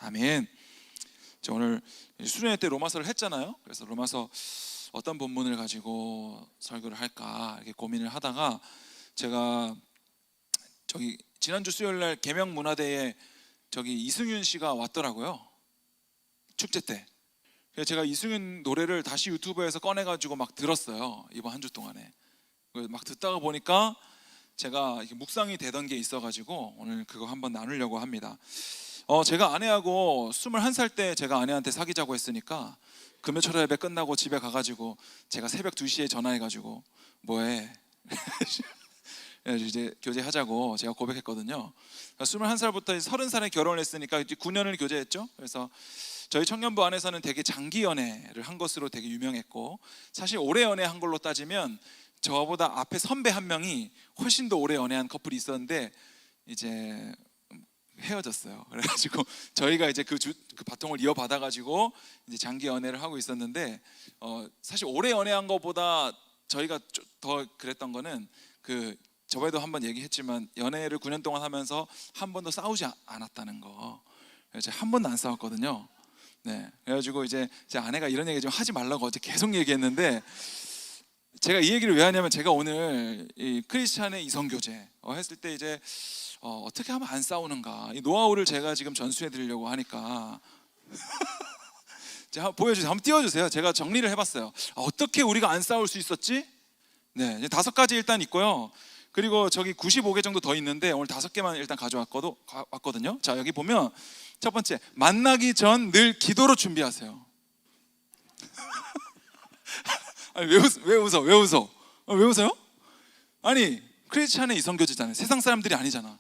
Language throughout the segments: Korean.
아멘. 저 오늘 수련회 때 로마서를 했잖아요. 그래서 로마서 어떤 본문을 가지고 설교를 할까 이렇게 고민을 하다가 제가 저기 지난주 수요일 날 계명문화대에 저기 이승윤 씨가 왔더라고요. 축제 때. 그래서 제가 이승윤 노래를 다시 유튜브에서 꺼내가지고 막 들었어요. 이번 한 주 동안에. 막 듣다가 보니까 제가 이렇게 묵상이 되던 게 있어가지고 오늘 그거 한번 나누려고 합니다. 제가 아내하고 21살 때 제가 아내한테 사귀자고 했으니까 금요철 예배 끝나고 집에 가가지고 제가 새벽 2시에 전화해가지고 뭐해? 이제 교제하자고 제가 고백했거든요. 21살부터 30살에 결혼을 했으니까 이제 9년을 교제했죠. 그래서 저희 청년부 안에서는 되게 장기 연애를 한 것으로 되게 유명했고, 사실 오래 연애한 걸로 따지면 저보다 앞에 선배 한 명이 훨씬 더 오래 연애한 커플이 있었는데 이제 헤어졌어요. 그래가지고 저희가 이제 그 바통을 이어받아가지고 이제 장기 연애를 하고 있었는데, 사실 오래 연애한 것보다 저희가 더 그랬던 거는 저번에도 한번 얘기했지만 연애를 9년 동안 하면서 한 번도 싸우지 않았다는 거. 제가 한 번도 안 싸웠거든요. 네, 그래가지고 이제 제 아내가 이런 얘기 좀 하지 말라고 어제 계속 얘기했는데, 제가 이 얘기를 왜 하냐면 제가 오늘 이 크리스찬의 이성교제 했을 때 이제 어떻게 하면 안 싸우는가, 이 노하우를 제가 지금 전수해 드리려고 하니까 제가 보여주세요. 한번 띄워주세요. 제가 정리를 해봤어요. 어떻게 우리가 안 싸울 수 있었지? 네, 5가지 일단 있고요. 그리고 저기 95개 정도 더 있는데 오늘 5개만 일단 가져왔거든요. 자, 여기 보면 첫 번째, 만나기 전 늘 기도로 준비하세요. 아니, 왜 웃어? 왜 웃어요? 아니, 크리스찬의 이성교제잖아요. 세상 사람들이 아니잖아.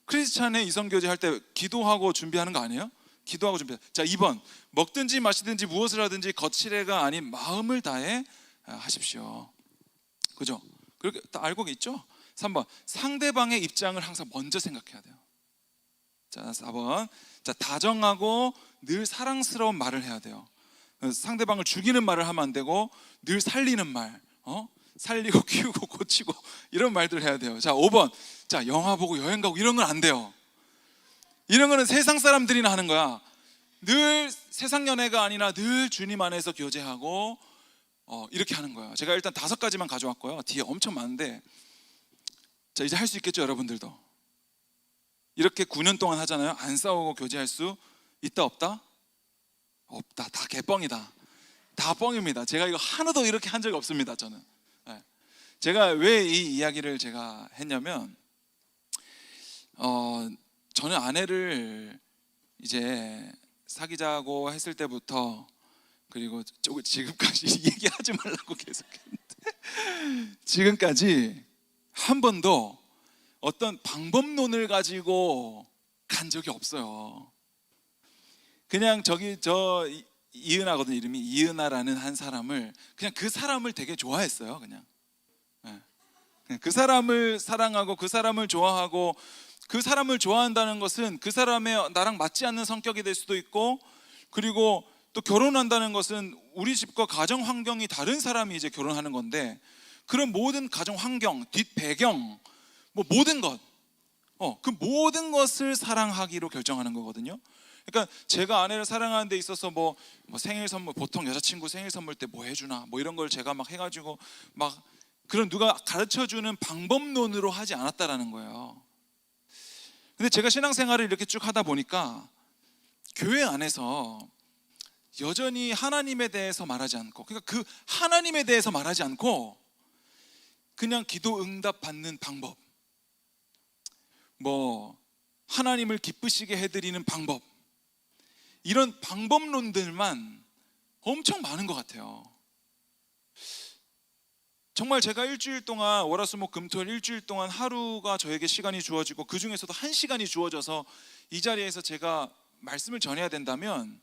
크리스찬의 이성교제 할 때 기도하고 준비하는 거 아니에요? 기도하고 준비. 자, 2번, 먹든지 마시든지 무엇을 하든지 거칠애가 아닌 마음을 다해 하십시오. 그죠? 그렇게 다 알고 있죠? 3번, 상대방의 입장을 항상 먼저 생각해야 돼요. 자, 4번, 자, 다정하고 늘 사랑스러운 말을 해야 돼요. 상대방을 죽이는 말을 하면 안 되고 늘 살리는 말, 살리고 키우고 고치고 이런 말들을 해야 돼요. 자, 5번, 자, 영화 보고 여행 가고 이런 건 안 돼요. 이런 거는 세상 사람들이나 하는 거야. 늘 세상 연애가 아니라 늘 주님 안에서 교제하고 이렇게 하는 거예요. 제가 일단 5가지만 가져왔고요. 뒤에 엄청 많은데, 자, 이제 할 수 있겠죠, 여러분들도? 이렇게 9년 동안 하잖아요. 안 싸우고 교제할 수 있다 없다? 없다. 다 개뻥이다. 다 뻥입니다. 제가 이거 하나도 이렇게 한 적이 없습니다. 저는. 네. 제가 왜 이 이야기를 제가 했냐면, 저는 아내를 이제 사귀자고 했을 때부터, 그리고 지금까지 얘기하지 말라고 계속했는데 지금까지 한 번도 어떤 방법론을 가지고 간 적이 없어요. 그냥 이은하거든요. 이름이 이은하라는 한 사람을, 그냥 그 사람을 되게 좋아했어요. 그냥 그 사람을 사랑하고 그 사람을 좋아하고, 그 사람을 좋아한다는 것은 그 사람의 나랑 맞지 않는 성격이 될 수도 있고, 그리고 또 결혼한다는 것은 우리 집과 가정 환경이 다른 사람이 이제 결혼하는 건데, 그런 모든 가정 환경, 뒷 배경, 뭐 모든 것, 그 모든 것을 사랑하기로 결정하는 거거든요. 그러니까 제가 아내를 사랑하는 데 있어서 뭐 생일 선물, 보통 여자친구 생일 선물 때 뭐 해주나 뭐 이런 걸 제가 막 해가지고 막 그런 누가 가르쳐주는 방법론으로 하지 않았다라는 거예요. 근데 제가 신앙생활을 이렇게 쭉 하다 보니까 교회 안에서 여전히 하나님에 대해서 말하지 않고, 그러니까 그 하나님에 대해서 말하지 않고 그냥 기도 응답 받는 방법, 뭐 하나님을 기쁘시게 해드리는 방법, 이런 방법론들만 엄청 많은 것 같아요. 정말 제가 일주일 동안, 월화수목금토일 일주일 동안 하루가 저에게 시간이 주어지고 그 중에서도 1시간이 주어져서 이 자리에서 제가 말씀을 전해야 된다면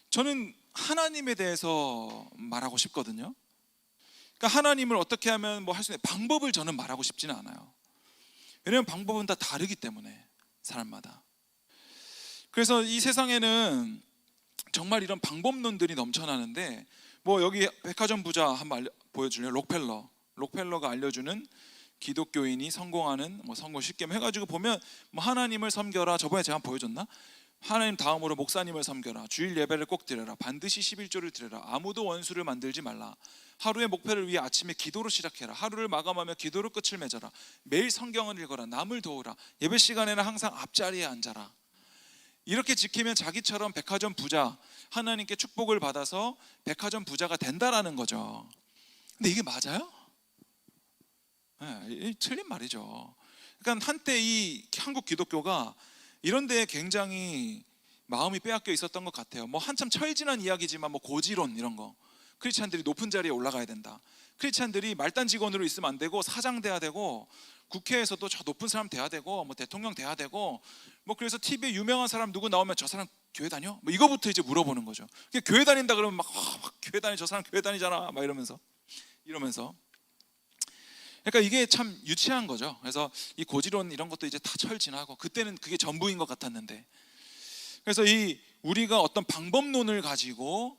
저는 하나님에 대해서 말하고 싶거든요. 그러니까 하나님을 어떻게 하면 뭐 할 수 있는 방법을 저는 말하고 싶지는 않아요. 왜냐하면 방법은 다 다르기 때문에, 사람마다. 그래서 이 세상에는 정말 이런 방법론들이 넘쳐나는데, 뭐 여기 백화점 부자 한번 보여줄래요? 록펠러가 알려주는 기독교인이 성공하는, 뭐 성공 쉽게 해가지고 보면 뭐 하나님을 섬겨라, 저번에 제가 한번 보여줬나? 하나님 다음으로 목사님을 섬겨라. 주일 예배를 꼭 드려라. 반드시 11조를 드려라. 아무도 원수를 만들지 말라. 하루의 목표를 위해 아침에 기도로 시작해라. 하루를 마감하며 기도로 끝을 맺어라. 매일 성경을 읽어라. 남을 도우라. 예배 시간에는 항상 앞자리에 앉아라. 이렇게 지키면 자기처럼 백화점 부자, 하나님께 축복을 받아서 백화점 부자가 된다라는 거죠. 근데 이게 맞아요? 네, 틀린 말이죠. 그러니까 한때 이 한국 기독교가 이런 데에 굉장히 마음이 빼앗겨 있었던 것 같아요. 뭐 한참 철진한 이야기지만 뭐 고지론 이런 거, 크리스찬들이 높은 자리에 올라가야 된다. 크리스찬들이 말단 직원으로 있으면 안 되고 사장 돼야 되고, 국회에서도 저 높은 사람 돼야 되고, 뭐 대통령 돼야 되고, 뭐 그래서 TV에 유명한 사람 누구 나오면 저 사람 교회 다녀? 뭐 이거부터 이제 물어보는 거죠. 교회 다닌다 그러면 막 교회 다니, 저 사람 교회 다니잖아 막 이러면서. 그러니까 이게 참 유치한 거죠. 그래서 이 고지론 이런 것도 이제 다 철지나고, 그때는 그게 전부인 것 같았는데, 그래서 이 우리가 어떤 방법론을 가지고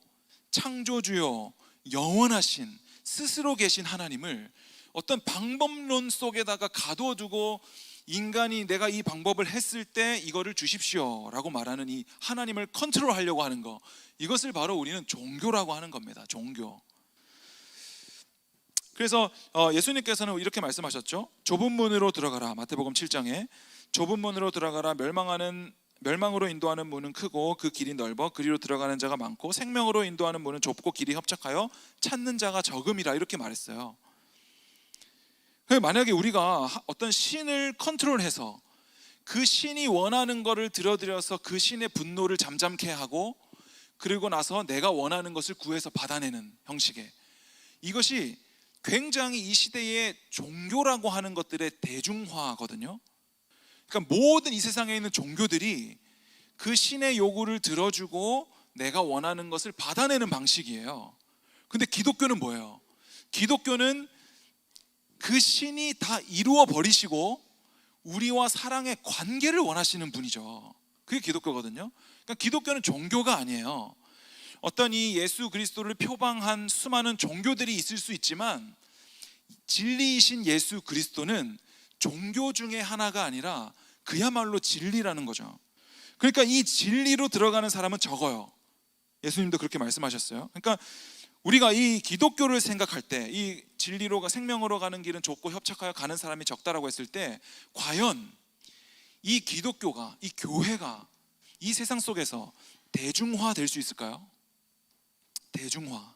창조주요 영원하신 스스로 계신 하나님을 어떤 방법론 속에다가 가둬두고, 인간이 내가 이 방법을 했을 때 이거를 주십시오 라고 말하는 이 하나님을 컨트롤하려고 하는 거, 이것을 바로 우리는 종교라고 하는 겁니다. 종교. 그래서 예수님께서는 이렇게 말씀하셨죠. 좁은 문으로 들어가라. 마태복음 7장에 좁은 문으로 들어가라. 멸망으로 인도하는 문은 크고 그 길이 넓어 그리로 들어가는 자가 많고, 생명으로 인도하는 문은 좁고 길이 협착하여 찾는 자가 적음이라, 이렇게 말했어요. 만약에 우리가 어떤 신을 컨트롤해서 그 신이 원하는 것을 들어드려서 그 신의 분노를 잠잠케 하고, 그리고 나서 내가 원하는 것을 구해서 받아내는 형식의, 이것이 굉장히 이 시대의 종교라고 하는 것들의 대중화거든요. 그러니까 모든 이 세상에 있는 종교들이 그 신의 요구를 들어주고 내가 원하는 것을 받아내는 방식이에요. 근데 기독교는 뭐예요? 기독교는 그 신이 다 이루어 버리시고 우리와 사랑의 관계를 원하시는 분이죠. 그게 기독교거든요. 그러니까 기독교는 종교가 아니에요. 어떤 이 예수 그리스도를 표방한 수많은 종교들이 있을 수 있지만, 진리이신 예수 그리스도는 종교 중에 하나가 아니라 그야말로 진리라는 거죠. 그러니까 이 진리로 들어가는 사람은 적어요. 예수님도 그렇게 말씀하셨어요. 그러니까 우리가 이 기독교를 생각할 때, 이 진리로 생명으로 가는 길은 좁고 협착하여 가는 사람이 적다라고 했을 때, 과연 이 기독교가, 이 교회가 이 세상 속에서 대중화 될 수 있을까요? 대중화.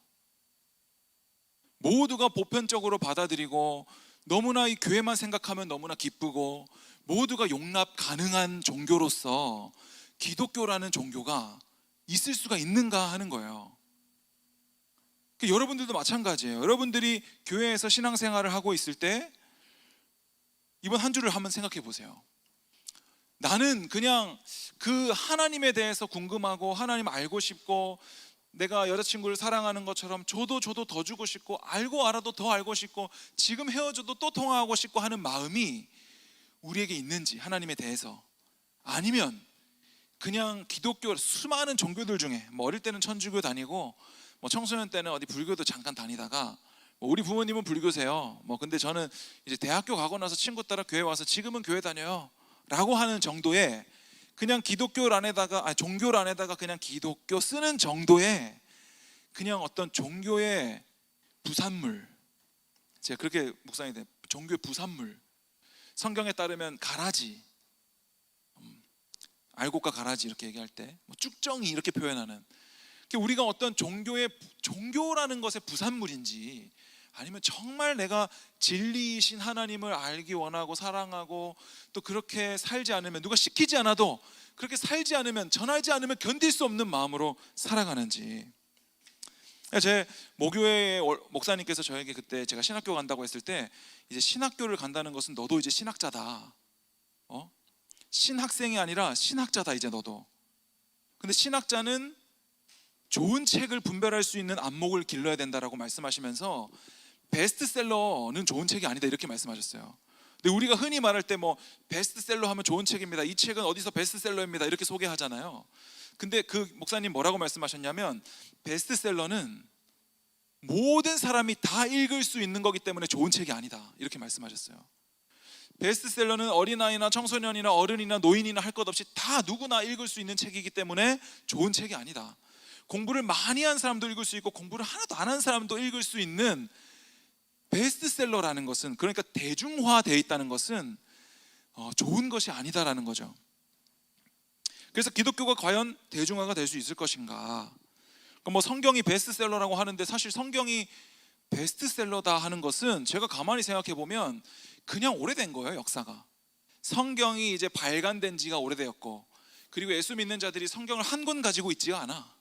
모두가 보편적으로 받아들이고, 너무나 이 교회만 생각하면 너무나 기쁘고, 모두가 용납 가능한 종교로서 기독교라는 종교가 있을 수가 있는가 하는 거예요. 여러분들도 마찬가지예요. 여러분들이 교회에서 신앙생활을 하고 있을 때 이번 한 주를 한번 생각해 보세요. 나는 그냥 그 하나님에 대해서 궁금하고, 하나님 알고 싶고, 내가 여자친구를 사랑하는 것처럼 줘도 더 주고 싶고, 알고 알아도 더 알고 싶고, 지금 헤어져도 또 통화하고 싶고 하는 마음이 우리에게 있는지, 하나님에 대해서. 아니면 그냥 기독교 수많은 종교들 중에, 뭐 어릴 때는 천주교 다니고, 뭐 청소년 때는 어디 불교도 잠깐 다니다가, 뭐 우리 부모님은 불교세요. 뭐 근데 저는 이제 대학교 가고 나서 친구 따라 교회 와서 지금은 교회 다녀요 라고 하는 정도의, 그냥 기독교 안에다가, 종교 안에다가 그냥 기독교 쓰는 정도의 그냥 어떤 종교의 부산물, 제가 그렇게 묵상이 돼요. 종교의 부산물. 성경에 따르면 가라지, 알곡과 가라지 이렇게 얘기할 때 뭐 쭉정이 이렇게 표현하는, 우리가 어떤 종교라는 것의 부산물인지, 아니면 정말 내가 진리이신 하나님을 알기 원하고 사랑하고, 또 그렇게 살지 않으면, 누가 시키지 않아도 그렇게 살지 않으면, 전하지 않으면 견딜 수 없는 마음으로 살아가는지. 제 모교회 목사님께서 저에게 그때 제가 신학교 간다고 했을 때, 이제 신학교를 간다는 것은 너도 이제 신학자다, 신학생이 아니라 신학자다 이제 너도. 근데 신학자는 좋은 책을 분별할 수 있는 안목을 길러야 된다라고 말씀하시면서, 베스트셀러는 좋은 책이 아니다 이렇게 말씀하셨어요. 근데 우리가 흔히 말할 때 뭐 베스트셀러 하면 좋은 책입니다, 이 책은 어디서 베스트셀러입니다 이렇게 소개하잖아요. 근데 그 목사님 뭐라고 말씀하셨냐면, 베스트셀러는 모든 사람이 다 읽을 수 있는 거기 때문에 좋은 책이 아니다 이렇게 말씀하셨어요. 베스트셀러는 어린아이나 청소년이나 어른이나 노인이나 할 것 없이 다 누구나 읽을 수 있는 책이기 때문에 좋은 책이 아니다. 공부를 많이 한 사람도 읽을 수 있고 공부를 하나도 안 한 사람도 읽을 수 있는 베스트셀러라는 것은, 그러니까 대중화되어 있다는 것은 좋은 것이 아니다라는 거죠. 그래서 기독교가 과연 대중화가 될 수 있을 것인가? 뭐 성경이 베스트셀러라고 하는데 사실 성경이 베스트셀러다 하는 것은 제가 가만히 생각해 보면 그냥 오래된 거예요. 역사가 성경이 이제 발간된 지가 오래되었고, 그리고 예수 믿는 자들이 성경을 한 권 가지고 있지가 않아.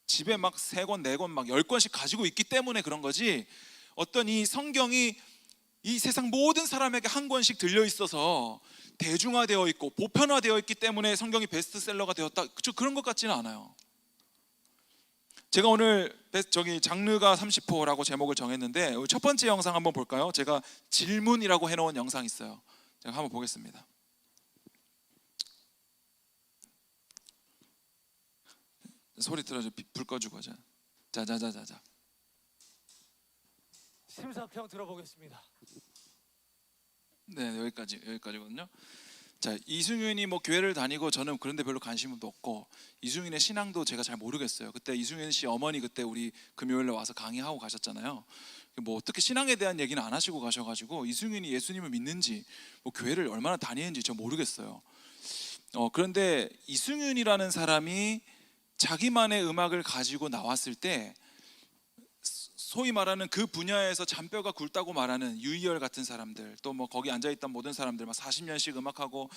집에 막 3권, 4권, 막 10권씩 가지고 있기 때문에 그런 거지, 어떤 이 성경이 이 세상 모든 사람에게 한 권씩 들려 있어서 대중화되어 있고 보편화되어 있기 때문에 성경이 베스트셀러가 되었다, 그런 것 같지는 않아요. 제가 오늘 장르가 30호라고 제목을 정했는데 첫 번째 영상 한번 볼까요? 제가 질문이라고 해놓은 영상이 있어요. 제가 한번 보겠습니다. 소리 틀어줘. 불 꺼주고 하자. 자자자자자. 심사평 들어보겠습니다. 네, 여기까지거든요. 자, 이승윤이 뭐 교회를 다니고 저는 그런데 별로 관심도 없고, 이승윤의 신앙도 제가 잘 모르겠어요. 그때 이승윤 씨 어머니 그때 우리 금요일에 와서 강의하고 가셨잖아요. 뭐 어떻게 신앙에 대한 얘기는 안 하시고 가셔가지고 이승윤이 예수님을 믿는지 뭐 교회를 얼마나 다니는지 저 모르겠어요. 그런데 이승윤이라는 사람이 자기만의 음악을 가지고 나왔을 때 소위 말하는 그 분야에서 잔뼈가 굵다고 말하는 유희열 같은 사람들, 또 뭐 거기 앉아있던 모든 사람들, 막 40년씩 음악하고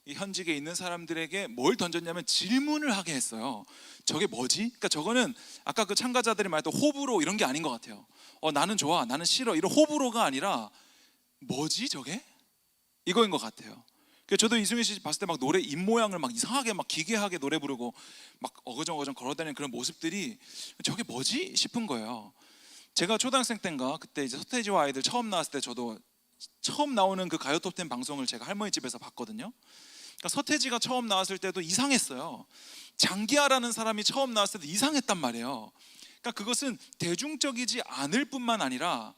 이 현직에 있는 사람들에게 뭘 던졌냐면 질문을 하게 했어요. 저게 뭐지? 그러니까 저거는 아까 그 참가자들이 말했던 호불호 이런 게 아닌 것 같아요. 나는 좋아, 나는 싫어, 이런 호불호가 아니라 뭐지 저게? 이거인 것 같아요. 저도 이승윤 씨 봤을 때 막 노래 입 모양을 막 이상하게 막 기괴하게 노래 부르고 막 어거정어정 걸어다니는 그런 모습들이 저게 뭐지 싶은 거예요. 제가 초등학생 때인가 그때 이제 서태지와 아이들 처음 나왔을 때 저도 처음 나오는 그 가요 톱10 방송을 제가 할머니 집에서 봤거든요. 그러니까 서태지가 처음 나왔을 때도 이상했어요. 장기하라는 사람이 처음 나왔을 때도 이상했단 말이에요. 그러니까 그것은 대중적이지 않을 뿐만 아니라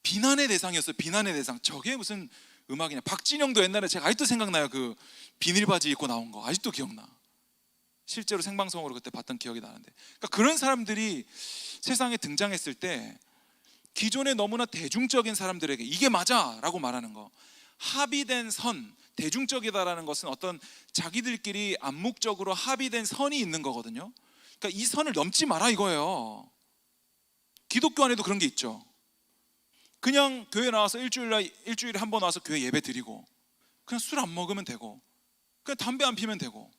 비난의 대상이었어요. 비난의 대상. 저게 무슨 음악이냐. 박진영도 옛날에 제가 아직도 생각나요. 그 비닐바지 입고 나온 거 아직도 기억나. 실제로 생방송으로 그때 봤던 기억이 나는데, 그러니까 그런 사람들이 세상에 등장했을 때 기존에 너무나 대중적인 사람들에게 이게 맞아 라고 말하는 거, 합의된 선, 대중적이다라는 것은 어떤 자기들끼리 암묵적으로 합의된 선이 있는 거거든요. 그러니까 이 선을 넘지 마라 이거예요. 기독교 안에도 그런 게 있죠. 그냥 교회 나와서 일주일에 한 번 와서 교회 예배 드리고 그냥 술 안 먹으면 되고 그냥 담배 안 피면 되고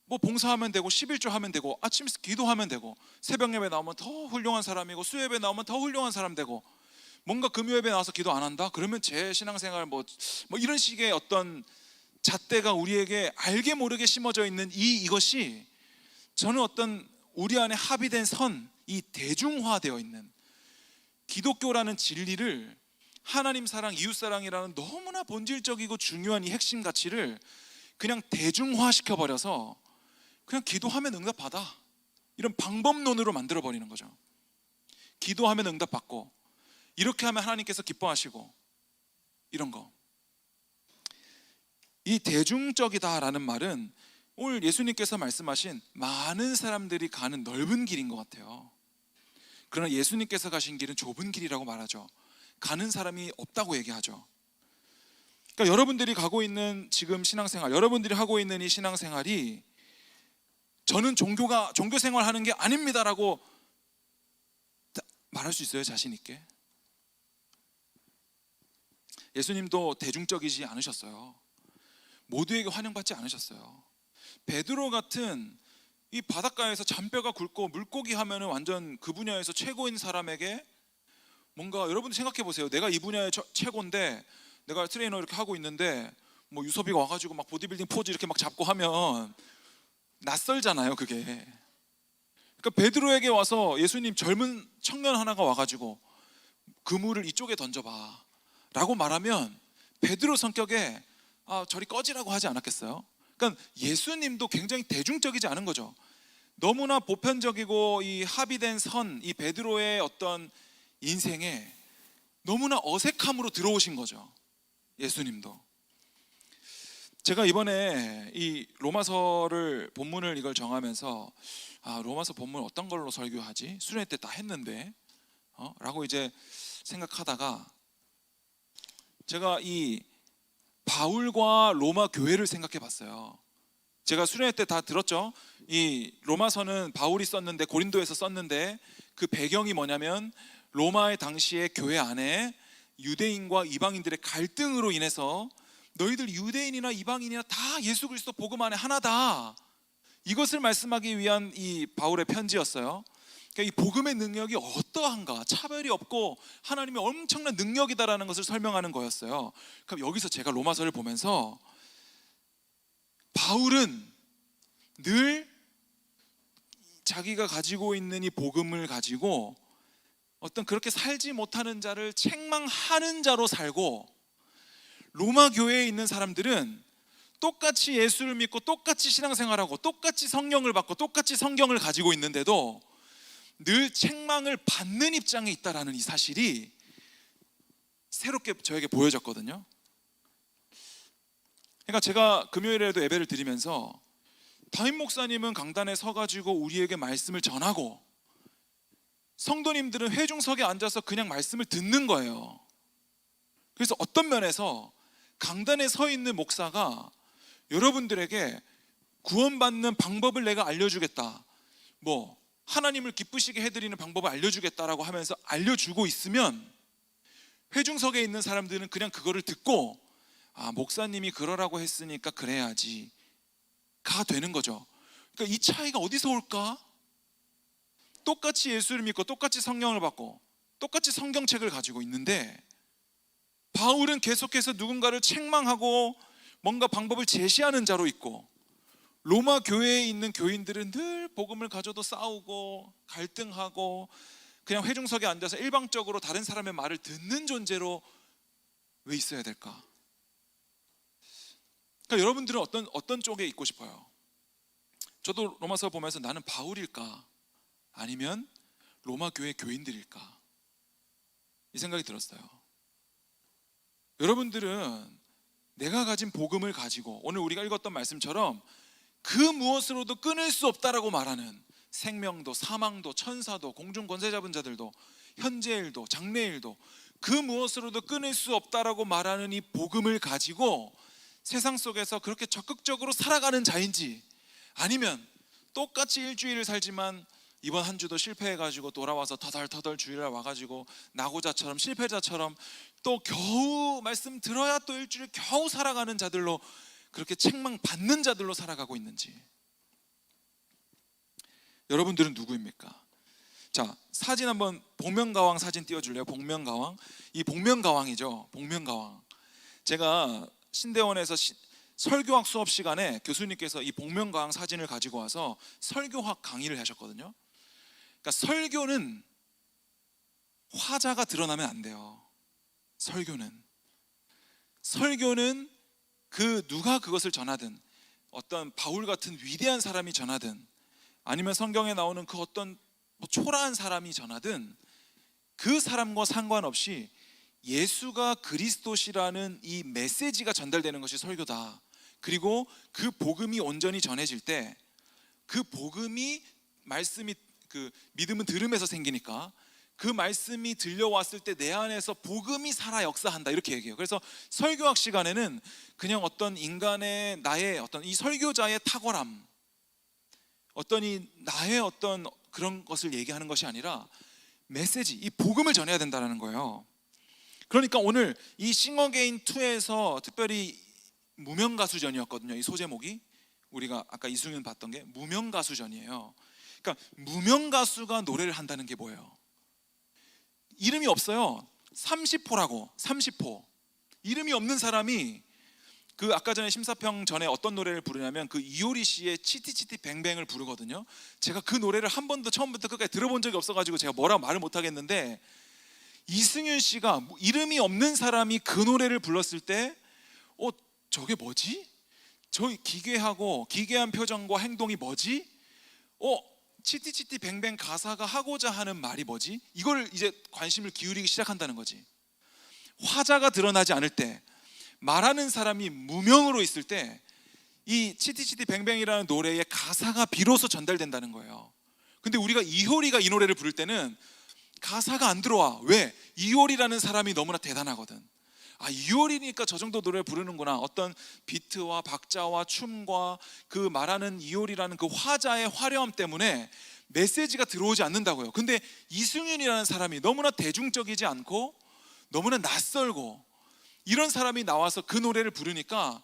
뭐 봉사하면 되고 11조 하면 되고 아침 기도하면 되고 새벽 예배 나오면 더 훌륭한 사람이고 수요예배 나오면 더 훌륭한 사람 되고, 뭔가 금요예배 나와서 기도 안 한다? 그러면 제 신앙생활 뭐 이런 식의 어떤 잣대가 우리에게 알게 모르게 심어져 있는 이것이 저는 어떤 우리 안에 합의된 선, 이 대중화되어 있는 기독교라는 진리를, 하나님 사랑, 이웃 사랑이라는 너무나 본질적이고 중요한 이 핵심 가치를 그냥 대중화시켜 버려서 그냥 기도하면 응답받아, 이런 방법론으로 만들어 버리는 거죠. 기도하면 응답받고 이렇게 하면 하나님께서 기뻐하시고 이런 거. 이 대중적이다라는 말은 오늘 예수님께서 말씀하신 많은 사람들이 가는 넓은 길인 것 같아요. 그러나 예수님께서 가신 길은 좁은 길이라고 말하죠. 가는 사람이 없다고 얘기하죠. 그러니까 여러분들이 가고 있는 지금 신앙생활, 여러분들이 하고 있는 이 신앙생활이 저는 종교 생활하는 게 아닙니다라고 말할 수 있어요? 자신 있게? 예수님도 대중적이지 않으셨어요. 모두에게 환영받지 않으셨어요. 베드로 같은 이 바닷가에서 잔뼈가 굵고 물고기 하면은 완전 그 분야에서 최고인 사람에게 뭔가, 여러분들 생각해 보세요. 내가 이 분야의 최고인데 내가 트레이너 이렇게 하고 있는데 뭐 유섭이가 와가지고 막 보디빌딩 포즈 이렇게 막 잡고 하면 낯설잖아요 그게. 그러니까 베드로에게 와서 예수님 젊은 청년 하나가 와가지고 그물을 이쪽에 던져봐 라고 말하면 베드로 성격에 저리 꺼지라고 하지 않았겠어요? 그러니까 예수님도 굉장히 대중적이지 않은 거죠. 너무나 보편적이고 이 합의된 선, 이 베드로의 어떤 인생에 너무나 어색함으로 들어오신 거죠. 예수님도. 제가 이번에 이 로마서를 본문을 이걸 정하면서 로마서 본문 어떤 걸로 설교하지? 수련회 때 다 했는데 라고 이제 생각하다가 제가 이 바울과 로마 교회를 생각해 봤어요. 제가 수련회 때 다 들었죠. 이 로마서는 바울이 썼는데, 고린도에서 썼는데, 그 배경이 뭐냐면 로마의 당시의 교회 안에 유대인과 이방인들의 갈등으로 인해서 너희들 유대인이나 이방인이나 다 예수 그리스도 복음 안에 하나다, 이것을 말씀하기 위한 이 바울의 편지였어요. 그러니까 이 복음의 능력이 어떠한가, 차별이 없고 하나님의 엄청난 능력이다라는 것을 설명하는 거였어요. 그럼 여기서 제가 로마서를 보면서 바울은 늘 자기가 가지고 있는 이 복음을 가지고 어떤 그렇게 살지 못하는 자를 책망하는 자로 살고, 로마 교회에 있는 사람들은 똑같이 예수를 믿고 똑같이 신앙생활하고 똑같이 성령을 받고 똑같이 성경을 가지고 있는데도 늘 책망을 받는 입장에 있다라는 이 사실이 새롭게 저에게 보여졌거든요. 그러니까 제가 금요일에도 예배를 드리면서 담임 목사님은 강단에 서가지고 우리에게 말씀을 전하고 성도님들은 회중석에 앉아서 그냥 말씀을 듣는 거예요. 그래서 어떤 면에서 강단에 서 있는 목사가 여러분들에게 구원받는 방법을 내가 알려주겠다, 뭐 하나님을 기쁘시게 해드리는 방법을 알려주겠다라고 하면서 알려주고 있으면 회중석에 있는 사람들은 그냥 그거를 듣고 목사님이 그러라고 했으니까 그래야지 가 되는 거죠. 그러니까 이 차이가 어디서 올까? 똑같이 예수를 믿고 똑같이 성령을 받고 똑같이 성경책을 가지고 있는데 바울은 계속해서 누군가를 책망하고 뭔가 방법을 제시하는 자로 있고, 로마 교회에 있는 교인들은 늘 복음을 가져도 싸우고 갈등하고 그냥 회중석에 앉아서 일방적으로 다른 사람의 말을 듣는 존재로 왜 있어야 될까? 그러니까 여러분들은 어떤 쪽에 있고 싶어요? 저도 로마서 보면서 나는 바울일까? 아니면 로마 교회 교인들일까? 이 생각이 들었어요. 여러분들은 내가 가진 복음을 가지고 오늘 우리가 읽었던 말씀처럼 그 무엇으로도 끊을 수 없다라고 말하는 생명도 사망도 천사도 공중 권세 잡은 자들도 현재일도 장래일도 그 무엇으로도 끊을 수 없다라고 말하는 이 복음을 가지고 세상 속에서 그렇게 적극적으로 살아가는 자인지, 아니면 똑같이 일주일을 살지만 이번 한 주도 실패해가지고 돌아와서 터덜터덜 주일날 와가지고 나고자처럼 실패자처럼 또 겨우 말씀 들어야 또 일주일 겨우 살아가는 자들로, 그렇게 책망받는 자들로 살아가고 있는지. 여러분들은 누구입니까? 자, 사진 한번, 복면가왕 사진 띄워줄래요? 복면가왕. 이 복면가왕이죠. 복면가왕. 제가 신대원에서 설교학 수업 시간에 교수님께서 이 복면가왕 사진을 가지고 와서 설교학 강의를 하셨거든요. 그러니까 설교는 화자가 드러나면 안 돼요. 설교는 그 누가 그것을 전하든, 어떤 바울 같은 위대한 사람이 전하든 아니면 성경에 나오는 그 어떤 초라한 사람이 전하든 그 사람과 상관없이 예수가 그리스도시라는 이 메시지가 전달되는 것이 설교다. 그리고 그 복음이 온전히 전해질 때, 그 복음이, 말씀이, 그 믿음은 들음에서 생기니까 그 말씀이 들려왔을 때 내 안에서 복음이 살아 역사한다, 이렇게 얘기해요. 그래서 설교학 시간에는 그냥 어떤 인간의, 나의 어떤 이 설교자의 탁월함, 어떤 이 나의 어떤 그런 것을 얘기하는 것이 아니라 메시지, 이 복음을 전해야 된다는 거예요. 그러니까 오늘 이 싱어게인 2에서 특별히 무명가수전이었거든요. 이 소제목이 우리가 아까 이승윤 봤던 게 무명가수전이에요. 그러니까 무명가수가 노래를 한다는 게 뭐예요? 이름이 없어요. 30호라고, 30호. 이름이 없는 사람이 그 아까 전에 심사평 전에 어떤 노래를 부르냐면 그 이효리 씨의 치티치티 뱅뱅을 부르거든요. 제가 그 노래를 한 번도 처음부터 끝까지 들어본 적이 없어가지고 제가 뭐라고 말을 못 하겠는데, 이승윤 씨가 이름이 없는 사람이 그 노래를 불렀을 때 저게 뭐지? 저 기괴한 표정과 행동이 뭐지? 치티치티 뱅뱅 가사가 하고자 하는 말이 뭐지? 이걸 이제 관심을 기울이기 시작한다는 거지. 화자가 드러나지 않을 때, 말하는 사람이 무명으로 있을 때 이 치티치티 뱅뱅이라는 노래의 가사가 비로소 전달된다는 거예요. 근데 우리가 이효리가 이 노래를 부를 때는 가사가 안 들어와. 왜? 이효리라는 사람이 너무나 대단하거든. 아, 이효리니까 저 정도 노래를 부르는구나. 어떤 비트와 박자와 춤과 그 말하는 이효리라는 그 화자의 화려함 때문에 메시지가 들어오지 않는다고요. 근데 이승윤이라는 사람이 너무나 대중적이지 않고 너무나 낯설고 이런 사람이 나와서 그 노래를 부르니까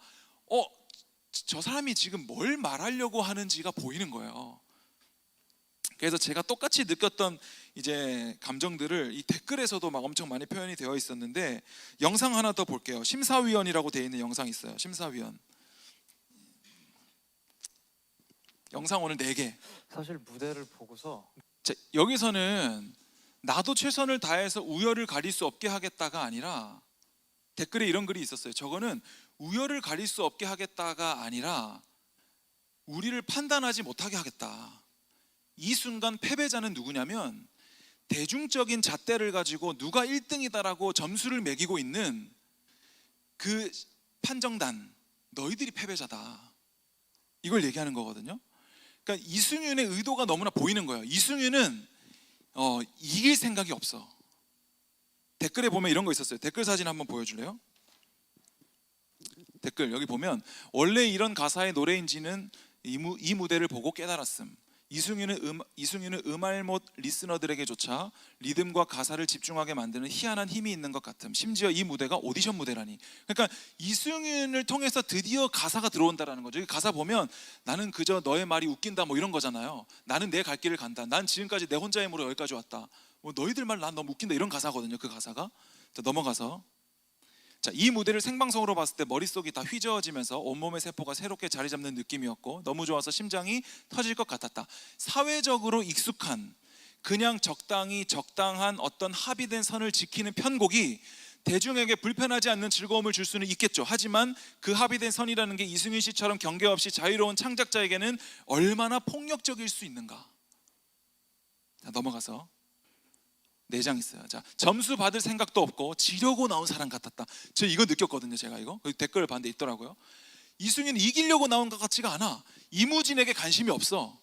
저 사람이 지금 뭘 말하려고 하는지가 보이는 거예요. 그래서 제가 똑같이 느꼈던 이제 감정들을 이 댓글에서도 막 엄청 많이 표현이 되어 있었는데, 영상 하나 더 볼게요. 심사위원이라고 되어 있는 영상이 있어요. 심사위원 영상 오늘 4개. 사실 무대를 보고서 자, 여기서는 나도 최선을 다해서 우열을 가릴 수 없게 하겠다가 아니라, 댓글에 이런 글이 있었어요. 저거는 우열을 가릴 수 없게 하겠다가 아니라 우리를 판단하지 못하게 하겠다. 이 순간 패배자는 누구냐면 대중적인 잣대를 가지고 누가 1등이다라고 점수를 매기고 있는 그 판정단, 너희들이 패배자다, 이걸 얘기하는 거거든요. 그러니까 이승윤의 의도가 너무나 보이는 거예요. 이승윤은 이길 생각이 없어. 댓글에 보면 이런 거 있었어요. 댓글 사진 한번 보여줄래요? 댓글 여기 보면, 원래 이런 가사의 노래인지는 이 무대를 보고 깨달았음. 이승윤은 음알못 리스너들에게조차 리듬과 가사를 집중하게 만드는 희한한 힘이 있는 것 같음. 심지어 이 무대가 오디션 무대라니. 그러니까 이승윤을 통해서 드디어 가사가 들어온다라는 거죠. 이 가사 보면 나는 그저 너의 말이 웃긴다 뭐 이런 거잖아요. 나는 내 갈 길을 간다. 난 지금까지 내 혼자의 힘으로 여기까지 왔다. 뭐 너희들 말 난 너무 웃긴다 이런 가사거든요. 그 가사가. 자, 넘어가서, 자, 이 무대를 생방송으로 봤을 때 머릿속이 다 휘저어지면서 온몸의 세포가 새롭게 자리 잡는 느낌이었고 너무 좋아서 심장이 터질 것 같았다. 사회적으로 익숙한, 그냥 적당한 어떤 합의된 선을 지키는 편곡이 대중에게 불편하지 않는 즐거움을 줄 수는 있겠죠. 하지만 그 합의된 선이라는 게 이승윤 씨처럼 경계 없이 자유로운 창작자에게는 얼마나 폭력적일 수 있는가. 자, 넘어가서 4장 있어요. 자, 점수 받을 생각도 없고 지려고 나온 사람 같았다. 저 이거 느꼈거든요. 제가 이거 댓글을 봤는데 있더라고요. 이승윤이 이기려고 나온 것 같지가 않아. 이무진에게 관심이 없어.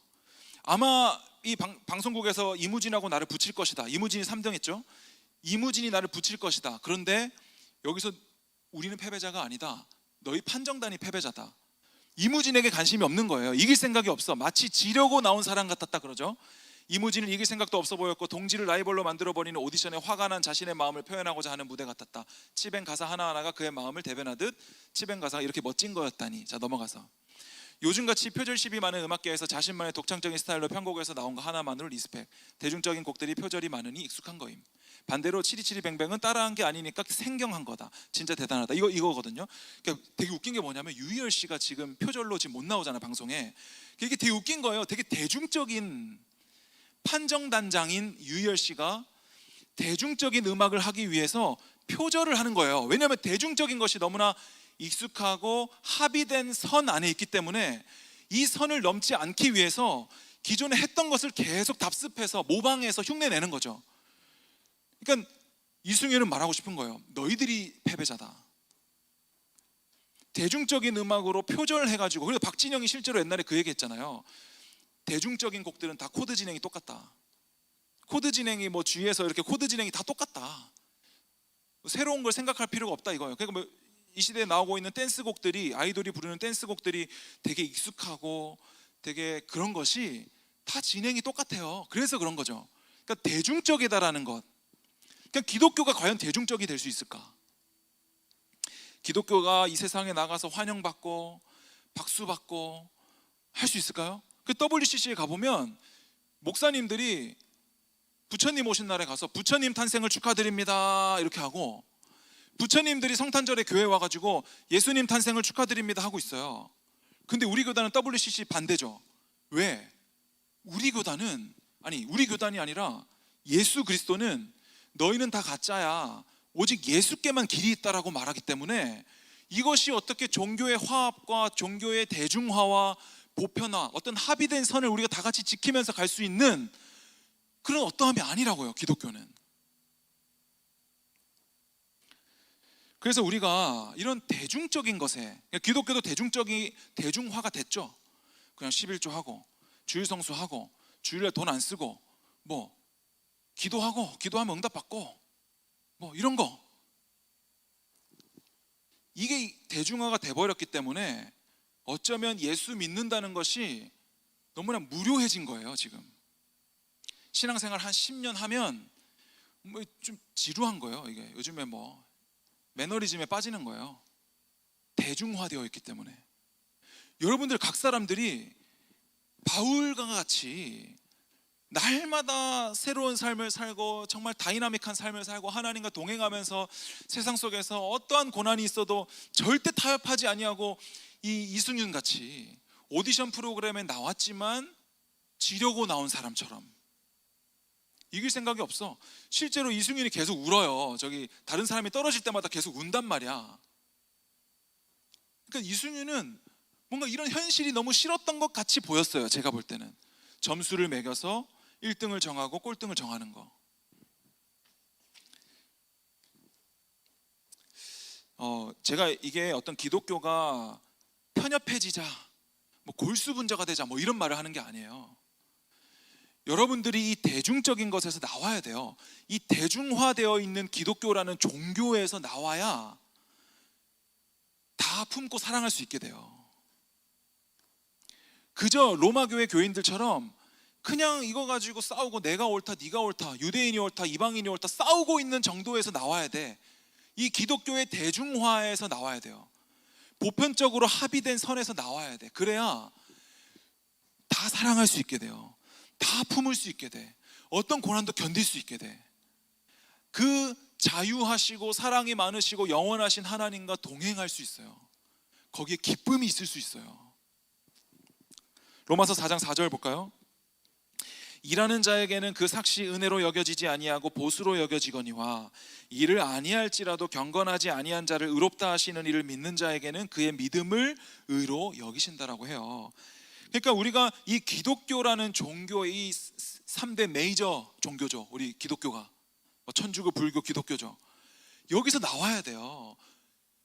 아마 이 방송국에서 이무진하고 나를 붙일 것이다. 이무진이 3등 했죠. 이무진이 나를 붙일 것이다. 그런데 여기서 우리는 패배자가 아니다. 너희 판정단이 패배자다. 이무진에게 관심이 없는 거예요. 이길 생각이 없어. 마치 지려고 나온 사람 같았다 그러죠. 이무진을 이길 생각도 없어 보였고 동지를 라이벌로 만들어버리는 오디션에 화가 난 자신의 마음을 표현하고자 하는 무대 같았다. 치뱅 가사 하나하나가 그의 마음을 대변하듯 치뱅 가사가 이렇게 멋진 거였다니. 자, 넘어가서, 요즘같이 표절십이 많은 음악계에서 자신만의 독창적인 스타일로 편곡해서 나온 거 하나만으로 리스펙. 대중적인 곡들이 표절이 많으니 익숙한 거임. 반대로 치리치리 뱅뱅은 따라한 게 아니니까 생경한 거다. 진짜 대단하다. 이거거든요. 그러니까 되게 웃긴 게 뭐냐면 유희열 씨가 지금 표절로 지금 못 나오잖아 방송에. 이게 되게 웃긴 거예요. 되게 대중적인 판정단장인 유희열 씨가 대중적인 음악을 하기 위해서 표절을 하는 거예요. 왜냐하면 대중적인 것이 너무나 익숙하고 합의된 선 안에 있기 때문에 이 선을 넘지 않기 위해서 기존에 했던 것을 계속 답습해서 모방해서 흉내내는 거죠. 그러니까 이승윤은 말하고 싶은 거예요. 너희들이 패배자다. 대중적인 음악으로 표절해가지고. 그래서 박진영이 실제로 옛날에 그 얘기 했잖아요. 대중적인 곡들은 다 코드 진행이 똑같다. 코드 진행이 뭐 주위에서 이렇게 코드 진행이 다 똑같다. 새로운 걸 생각할 필요가 없다 이거예요. 그러니까 뭐 이 시대에 나오고 있는 댄스곡들이, 아이돌이 부르는 댄스곡들이 되게 익숙하고 되게 그런 것이 다 진행이 똑같아요. 그래서 그런 거죠. 그러니까 대중적이다라는 것. 그러니까 기독교가 과연 대중적이 될 수 있을까? 기독교가 이 세상에 나가서 환영받고 박수받고 할 수 있을까요? 그 WCC에 가보면 목사님들이 부처님 오신 날에 가서 부처님 탄생을 축하드립니다 이렇게 하고, 부처님들이 성탄절에 교회 와가지고 예수님 탄생을 축하드립니다 하고 있어요. 근데 우리 교단은 WCC 반대죠. 왜? 우리 교단이 아니라 예수 그리스도는 너희는 다 가짜야, 오직 예수께만 길이 있다라고 말하기 때문에 이것이 어떻게 종교의 화합과 종교의 대중화와 보편화, 어떤 합의된 선을 우리가 다 같이 지키면서 갈 수 있는 그런 어떠함이 아니라고요. 기독교는. 그래서 우리가 이런 대중적인 것에, 기독교도 대중화가 됐죠. 그냥 11조 하고 주일 성수하고 주일에 돈 안 쓰고 뭐 기도하면 응답받고 뭐 이런 거, 이게 대중화가 돼버렸기 때문에 어쩌면 예수 믿는다는 것이 너무나 무료해진 거예요. 지금 신앙생활 한 10년 하면 뭐 좀 지루한 거예요. 이게 요즘에 뭐 매너리즘에 빠지는 거예요. 대중화되어 있기 때문에. 여러분들 각 사람들이 바울과 같이 날마다 새로운 삶을 살고 정말 다이나믹한 삶을 살고 하나님과 동행하면서 세상 속에서 어떠한 고난이 있어도 절대 타협하지 아니하고, 이 이승윤 같이 오디션 프로그램에 나왔지만 지려고 나온 사람처럼 이길 생각이 없어. 실제로 이승윤이 계속 울어요. 저기 다른 사람이 떨어질 때마다 계속 운단 말이야. 그러니까 이승윤은 뭔가 이런 현실이 너무 싫었던 것 같이 보였어요. 제가 볼 때는 점수를 매겨서 1등을 정하고 꼴등을 정하는 거. 제가 이게 어떤 기독교가 편협해지자, 뭐 골수분자가 되자, 뭐 이런 말을 하는 게 아니에요. 여러분들이 이 대중적인 것에서 나와야 돼요. 이 대중화되어 있는 기독교라는 종교에서 나와야 다 품고 사랑할 수 있게 돼요. 그저 로마 교회 교인들처럼 그냥 이거 가지고 싸우고 내가 옳다 네가 옳다, 유대인이 옳다 이방인이 옳다 싸우고 있는 정도에서 나와야 돼. 이 기독교의 대중화에서 나와야 돼요. 보편적으로 합의된 선에서 나와야 돼. 그래야 다 사랑할 수 있게 돼요. 다 품을 수 있게 돼. 어떤 고난도 견딜 수 있게 돼. 그 자유하시고 사랑이 많으시고 영원하신 하나님과 동행할 수 있어요. 거기에 기쁨이 있을 수 있어요. 로마서 4장 4절 볼까요? 일하는 자에게는 그 삭시 은혜로 여겨지지 아니하고 보수로 여겨지거니와 이를 아니할지라도 경건하지 아니한 자를 의롭다 하시는 이를 믿는 자에게는 그의 믿음을 의로 여기신다라고 해요. 그러니까 우리가 이 기독교라는 종교의 이 3대 메이저 종교죠. 우리 기독교가 천주교, 불교, 기독교죠. 여기서 나와야 돼요.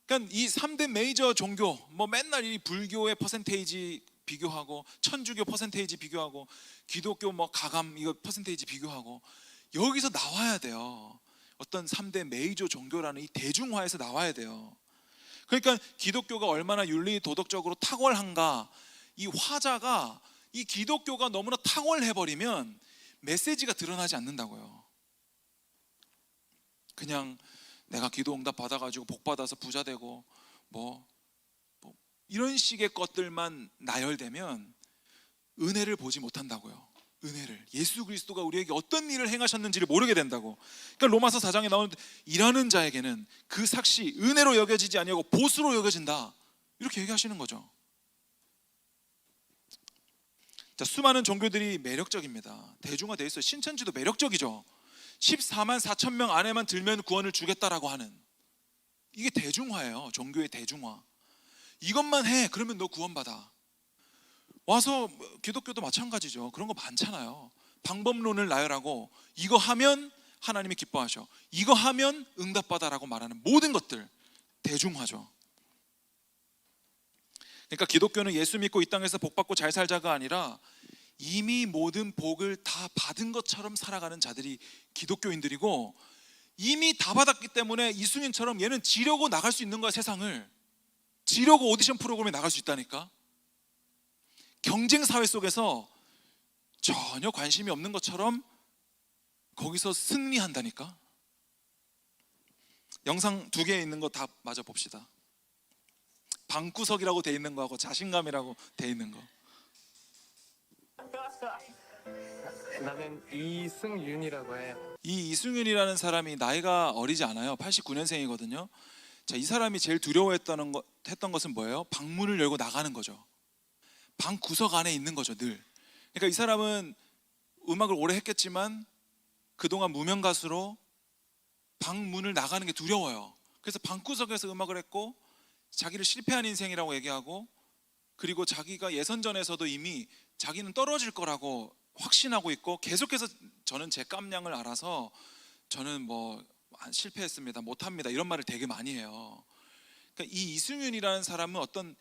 그러니까 이 3대 메이저 종교, 뭐 맨날 이 불교의 퍼센테이지 비교하고 천주교 퍼센테이지 비교하고 기독교 뭐 가감 이거 퍼센테이지 비교하고 여기서 나와야 돼요. 어떤 3대 메이저 종교라는 이 대중화에서 나와야 돼요. 그러니까 기독교가 얼마나 윤리 도덕적으로 탁월한가, 이 화자가 이 기독교가 너무나 탁월해버리면 메시지가 드러나지 않는다고요. 그냥 내가 기도 응답 받아가지고 복 받아서 부자 되고 뭐 이런 식의 것들만 나열되면 은혜를 보지 못한다고요. 은혜를, 예수 그리스도가 우리에게 어떤 일을 행하셨는지를 모르게 된다고. 그러니까 로마서 4장에 나오는 일하는 자에게는 그 삭시 은혜로 여겨지지 아니하고 보수로 여겨진다, 이렇게 얘기하시는 거죠. 자, 수많은 종교들이 매력적입니다. 대중화되어 있어요. 신천지도 매력적이죠. 14만 4천 명 안에만 들면 구원을 주겠다라고 하는, 이게 대중화예요. 종교의 대중화. 이것만 해 그러면 너 구원받아. 와서 기독교도 마찬가지죠. 그런 거 많잖아요. 방법론을 나열하고 이거 하면 하나님이 기뻐하셔, 이거 하면 응답받아라고 말하는 모든 것들 대중화죠. 그러니까 기독교는 예수 믿고 이 땅에서 복 받고 잘 살자가 아니라 이미 모든 복을 다 받은 것처럼 살아가는 자들이 기독교인들이고, 이미 다 받았기 때문에 이승윤처럼 얘는 지려고 나갈 수 있는 거야. 세상을 지려고 오디션 프로그램에 나갈 수 있다니까. 경쟁 사회 속에서 전혀 관심이 없는 것처럼 거기서 승리한다니까. 영상 2개 있는 거 다 마저 봅시다. 방구석이라고 돼 있는 거하고 자신감이라고 돼 있는 거. 나는 이승윤이라고 해. 이 이승윤이라는 사람이 나이가 어리지 않아요. 89년생이거든요. 자, 이 사람이 제일 두려워했던 것은 뭐예요? 방문을 열고 나가는 거죠. 방 구석 안에 있는 거죠, 늘. 그러니까 이 사람은 음악을 오래 했겠지만 그동안 무명 가수로 방문을 나가는 게 두려워요. 그래서 방구석에서 음악을 했고 자기를 실패한 인생이라고 얘기하고, 그리고 자기가 예선전에서도 이미 자기는 떨어질 거라고 확신하고 있고, 계속해서 저는 제 깜냥을 알아서 저는 뭐 실패했습니다, 못합니다 이런 말을 되게 많이 해요. 그러니까 이 이승윤이라는 사람은 어떤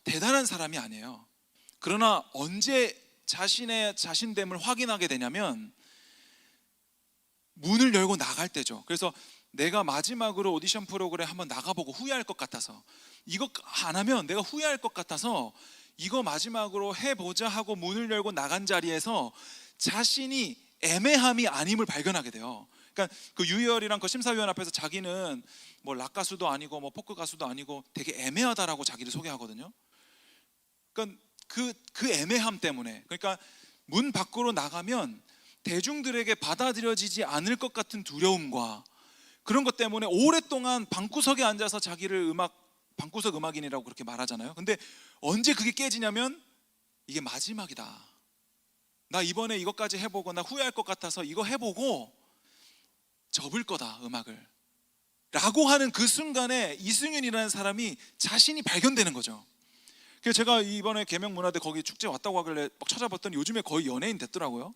대단한 사람이 아니에요. 그러나 언제 자신의 자신됨을 확인하게 되냐면 문을 열고 나갈 때죠. 그래서 내가 마지막으로 오디션 프로그램 한번 나가보고 후회할 것 같아서, 이거 안 하면 내가 후회할 것 같아서 이거 마지막으로 해보자 하고 문을 열고 나간 자리에서 자신이 애매함이 아님을 발견하게 돼요. 그러니까 그 유희열이랑 그 심사위원 앞에서 자기는 뭐 락 가수도 아니고 뭐 포크 가수도 아니고 되게 애매하다라고 자기를 소개하거든요. 그러니까 그 애매함 때문에, 그러니까 문 밖으로 나가면 대중들에게 받아들여지지 않을 것 같은 두려움과 그런 것 때문에 오랫동안 방구석에 앉아서 자기를 방구석 음악인이라고 그렇게 말하잖아요. 근데 언제 그게 깨지냐면 이게 마지막이다, 나 이번에 이것까지 해보고 나 후회할 것 같아서 이거 해보고 접을 거다 음악을 라고 하는 그 순간에 이승윤이라는 사람이 자신이 발견되는 거죠. 그래서 제가 이번에 계명문화대 거기 축제 왔다고 하길래 막 찾아봤더니 요즘에 거의 연예인 됐더라고요.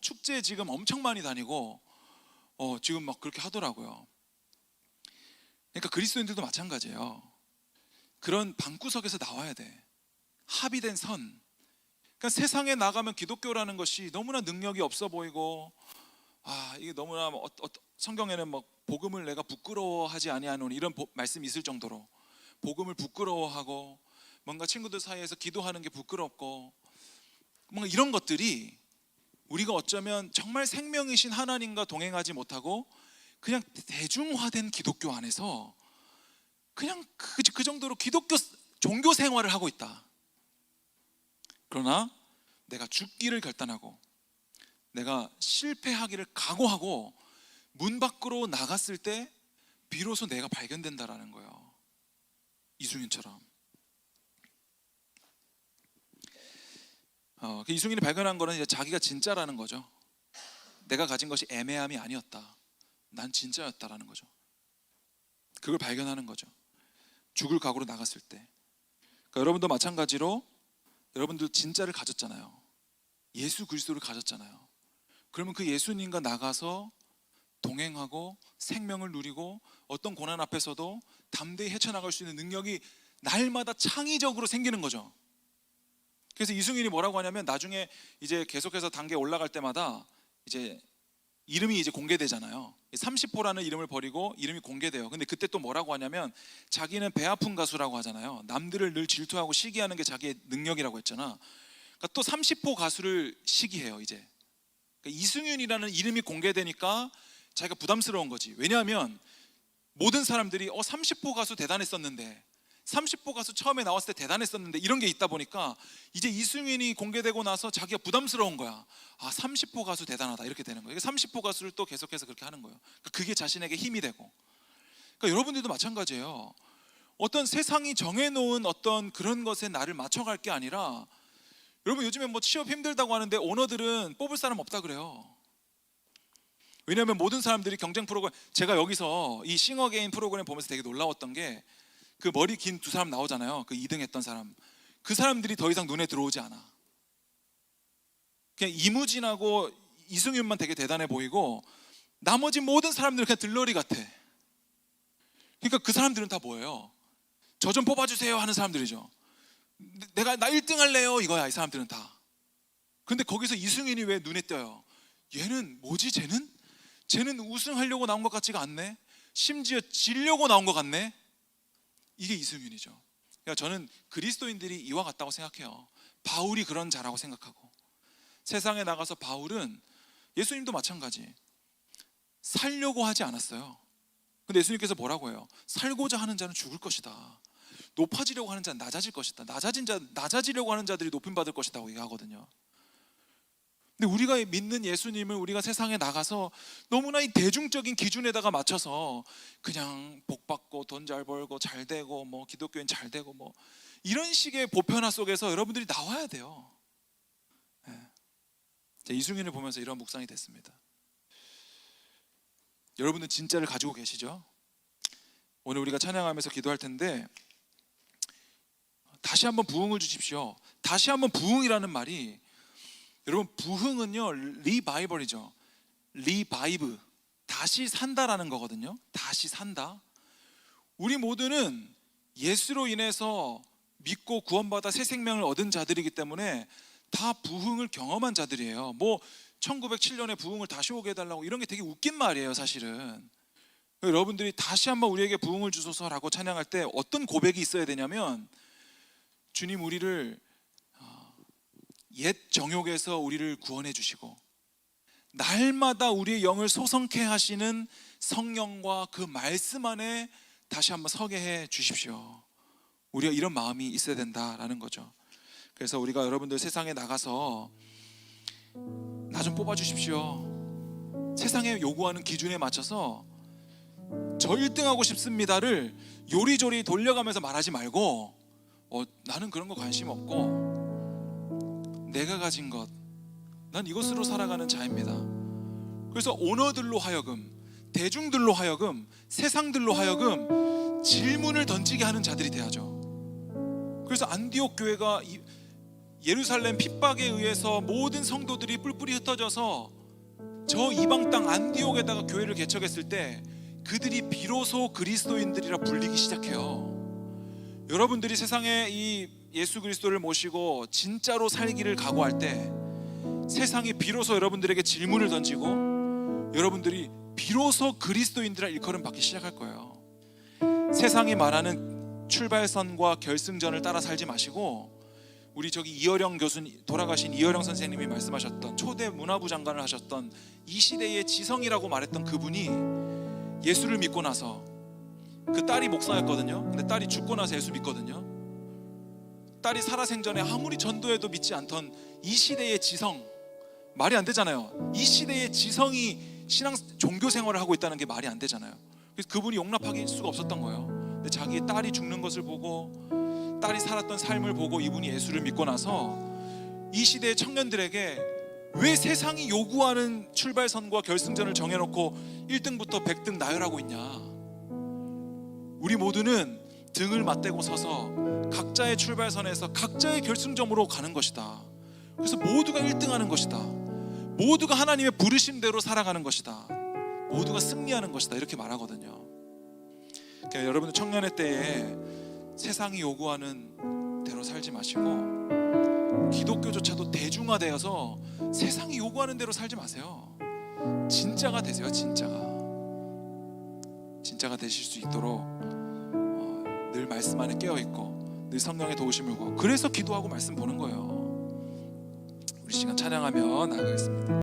축제 지금 엄청 많이 다니고 지금 막 그렇게 하더라고요. 그러니까 그리스도인들도 마찬가지예요. 그런 방구석에서 나와야 돼. 합의된 선. 그러니까 세상에 나가면 기독교라는 것이 너무나 능력이 없어 보이고, 이게 너무나 성경에는 뭐 복음을 내가 부끄러워하지 아니하노니 이런 말씀이 있을 정도로 복음을 부끄러워하고 뭔가 친구들 사이에서 기도하는 게 부끄럽고 뭔가 이런 것들이 우리가 어쩌면 정말 생명이신 하나님과 동행하지 못하고 그냥 대중화된 기독교 안에서 그냥 그 정도로 기독교 종교 생활을 하고 있다. 그러나 내가 죽기를 결단하고 내가 실패하기를 각오하고 문 밖으로 나갔을 때 비로소 내가 발견된다라는 거예요. 이승윤처럼. 이승윤이 발견한 거는 이제 자기가 진짜라는 거죠. 내가 가진 것이 애매함이 아니었다, 난 진짜였다라는 거죠. 그걸 발견하는 거죠. 죽을 각오로 나갔을 때. 그러니까 여러분도 마찬가지로 여러분도 진짜를 가졌잖아요. 예수 그리스도를 가졌잖아요. 그러면 그 예수님과 나가서 동행하고 생명을 누리고 어떤 고난 앞에서도 담대히 헤쳐나갈 수 있는 능력이 날마다 창의적으로 생기는 거죠. 그래서 이승윤이 뭐라고 하냐면 나중에 이제 계속해서 단계 올라갈 때마다 이제 이름이 이제 공개되잖아요. 30호라는 이름을 버리고 이름이 공개돼요. 근데 그때 또 뭐라고 하냐면 자기는 배 아픈 가수라고 하잖아요. 남들을 늘 질투하고 시기하는 게 자기의 능력이라고 했잖아. 그러니까 또 30호 가수를 시기해요 이제. 그러니까 이승윤이라는 이름이 공개되니까 자기가 부담스러운 거지. 왜냐하면 모든 사람들이 30호 가수 대단했었는데, 30호 가수 처음에 나왔을 때 대단했었는데 이런 게 있다 보니까 이제 이승윤이 공개되고 나서 자기가 부담스러운 거야. 30호 가수 대단하다 이렇게 되는 거예요. 30호 가수를 또 계속해서 그렇게 하는 거예요. 그게 자신에게 힘이 되고. 그러니까 여러분들도 마찬가지예요. 어떤 세상이 정해놓은 어떤 그런 것에 나를 맞춰갈 게 아니라, 여러분 요즘에 뭐 취업 힘들다고 하는데 오너들은 뽑을 사람 없다 그래요. 왜냐하면 모든 사람들이 경쟁 프로그램, 제가 여기서 이 싱어게인 프로그램 보면서 되게 놀라웠던 게 그 머리 긴 두 사람 나오잖아요. 그 2등 했던 사람. 그 사람들이 더 이상 눈에 들어오지 않아. 그냥 이무진하고 이승윤만 되게 대단해 보이고 나머지 모든 사람들은 그냥 들러리 같아. 그러니까 그 사람들은 다 뭐예요? 저 좀 뽑아주세요 하는 사람들이죠. 나 1등 할래요 이거야 이 사람들은 다. 근데 거기서 이승윤이 왜 눈에 띄어요? 얘는 뭐지 쟤는 우승하려고 나온 것 같지가 않네. 심지어 지려고 나온 것 같네. 이게 이승윤이죠. 그러니까 저는 그리스도인들이 이와 같다고 생각해요. 바울이 그런 자라고 생각하고, 세상에 나가서 바울은 예수님도 마찬가지 살려고 하지 않았어요. 근데 예수님께서 뭐라고 해요? 살고자 하는 자는 죽을 것이다, 높아지려고 하는 자는 낮아질 것이다, 낮아지려고 하는 자들이 높임 받을 것이라고 얘기하거든요. 근데 우리가 믿는 예수님을 우리가 세상에 나가서 너무나 이 대중적인 기준에다가 맞춰서 그냥 복 받고 돈 잘 벌고 잘 되고 뭐 기독교인 잘 되고 뭐 이런 식의 보편화 속에서 여러분들이 나와야 돼요. 이승윤을 보면서 이런 묵상이 됐습니다. 여러분은 진짜를 가지고 계시죠? 오늘 우리가 찬양하면서 기도할 텐데 다시 한번 부흥을 주십시오. 다시 한번 부흥이라는 말이, 여러분 부흥은요 리바이벌이죠. 리바이브, 다시 산다라는 거거든요. 다시 산다. 우리 모두는 예수로 인해서 믿고 구원받아 새 생명을 얻은 자들이기 때문에 다 부흥을 경험한 자들이에요. 뭐 1907년에 부흥을 다시 오게 해달라고 이런 게 되게 웃긴 말이에요, 사실은. 여러분들이 다시 한번 우리에게 부흥을 주소서라고 찬양할 때 어떤 고백이 있어야 되냐면, 주님 우리를 옛 정욕에서 우리를 구원해 주시고 날마다 우리의 영을 소성케 하시는 성령과 그 말씀 안에 다시 한번 서게 해 주십시오. 우리가 이런 마음이 있어야 된다라는 거죠. 그래서 우리가 여러분들 세상에 나가서 나 좀 뽑아 주십시오. 세상에 요구하는 기준에 맞춰서 저 1등 하고 싶습니다를 요리조리 돌려가면서 말하지 말고, 나는 그런 거 관심 없고 내가 가진 것, 난 이것으로 살아가는 자입니다. 그래서 오너들로 하여금, 대중들로 하여금, 세상들로 하여금 질문을 던지게 하는 자들이 돼야죠. 그래서 안디옥 교회가 예루살렘 핍박에 의해서 모든 성도들이 뿔뿔이 흩어져서 저 이방 땅 안디옥에다가 교회를 개척했을 때 그들이 비로소 그리스도인들이라 불리기 시작해요. 여러분들이 세상에 이 예수 그리스도를 모시고 진짜로 살기를 각오할 때 세상이 비로소 여러분들에게 질문을 던지고 여러분들이 비로소 그리스도인들이라 일컬음 받기 시작할 거예요. 세상이 말하는 출발선과 결승전을 따라 살지 마시고, 우리 저기 이어령 교수님, 돌아가신 이어령 선생님이 말씀하셨던, 초대 문화부 장관을 하셨던 이 시대의 지성이라고 말했던 그분이 예수를 믿고 나서, 그 딸이 목사였거든요. 근데 딸이 죽고 나서 예수 믿거든요. 딸이 살아생전에 아무리 전도해도 믿지 않던 이 시대의 지성, 말이 안 되잖아요. 이 시대의 지성이 신앙 종교 생활을 하고 있다는 게 말이 안 되잖아요. 그래서 그분이 용납하기 수가 없었던 거예요. 근데 자기 딸이 죽는 것을 보고, 딸이 살았던 삶을 보고 이분이 예수를 믿고 나서 이 시대의 청년들에게 왜 세상이 요구하는 출발선과 결승전을 정해놓고 1등부터 100등 나열하고 있냐. 우리 모두는 등을 맞대고 서서 각자의 출발선에서 각자의 결승점으로 가는 것이다. 그래서 모두가 1등하는 것이다. 모두가 하나님의 부르심대로 살아가는 것이다. 모두가 승리하는 것이다. 이렇게 말하거든요. 그러니까 여러분들 청년의 때에 세상이 요구하는 대로 살지 마시고, 기독교조차도 대중화되어서 세상이 요구하는 대로 살지 마세요. 진짜가 되세요. 진짜가 되실 수 있도록 늘 말씀 안에 깨어있고 늘 성령의 도우심을 구하고, 그래서 기도하고 말씀 보는 거예요. 우리 시간 찬양하며 나가겠습니다.